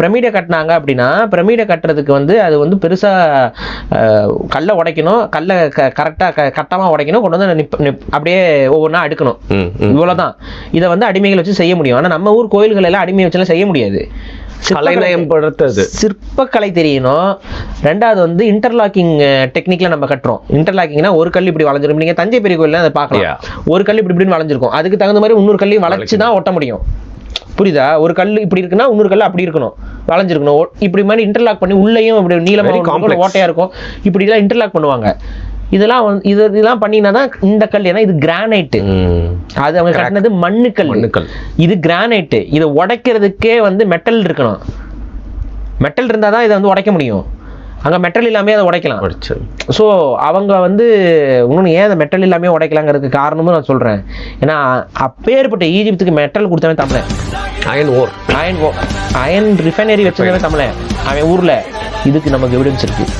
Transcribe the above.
பிரமிடை கட்டினாங்க அப்படின்னா பிரமிடை கட்டுறதுக்கு வந்து அது வந்து பெருசாக கல்லை உடைக்கணும், கல்லை கரெக்டாக கட்டமாக உடைக்கணும், கொண்டு வந்து அப்படியே ஒவ்வொன்றா அடுக்கணும், இவ்வளோதான். இதை வந்து அடிமைகள் வச்சு செய்ய முடியும். ஆனால் நம்ம ஊர் கோயில்கள் எல்லாம் அடிமை வச்சுலாம் செய்ய முடியாது. சிற்பக்கலை தெரியணும். ரெண்டாவது வந்து இன்டர்லாக்கிங் டெக்னிக்ல நம்ம கட்டுறோம். இன்டர்லாக்கிங்னா ஒரு கல் இப்படி வளைஞ்சிரும். நீங்க தஞ்சை பெரிய கோயில்ல அதை பார்க்கலாம். ஒரு கல் இப்படி இப்படின்னு வளைஞ்சிருக்கும். அதுக்கு தகுந்த மாதிரி இன்னொரு கல்லையும் வளைச்சு தான் ஒட்ட முடியும். புரியுதா? ஒரு கல் இப்படி இருக்குன்னா இன்னொரு கல் அப்படி இருக்கணும், வளைஞ்சிருக்கணும். இப்படி மாதிரி இன்டர்லாக் பண்ணி உள்ளேயும் இப்படி நீளமாக ஓட்டையா இருக்கும், இப்படி எல்லாம் இன்டர்லாக் பண்ணுவாங்க. இதெல்லாம் பண்ணினா தான் இந்த கல். ஏன்னா இது கிரானைட்டு, அது அவங்க கட்டினது மண்ணுக்கல், இது கிரானைட்டு. இதை உடைக்கிறதுக்கே வந்து மெட்டல் இருக்கணும். மெட்டல் இருந்தால் தான் இதை வந்து உடைக்க முடியும். அங்கே மெட்டல் இல்லாமே அதை உடைக்கலாம். ஸோ அவங்க வந்து இன்னொன்று ஏன் அந்த மெட்டல் இல்லாமே உடைக்கலாங்கிறதுக்கு காரணமும் நான் சொல்கிறேன். ஏன்னா அப்பேற்பட்ட ஈஜிப்துக்கு மெட்டல் கொடுத்தவன் தமிழன். அயன் ரிஃபைனரி வச்சிருந்தவன் தமிழன். அவன் ஊரில் இதுக்கு நமக்கு எவிடன்ஸ் இருக்குது.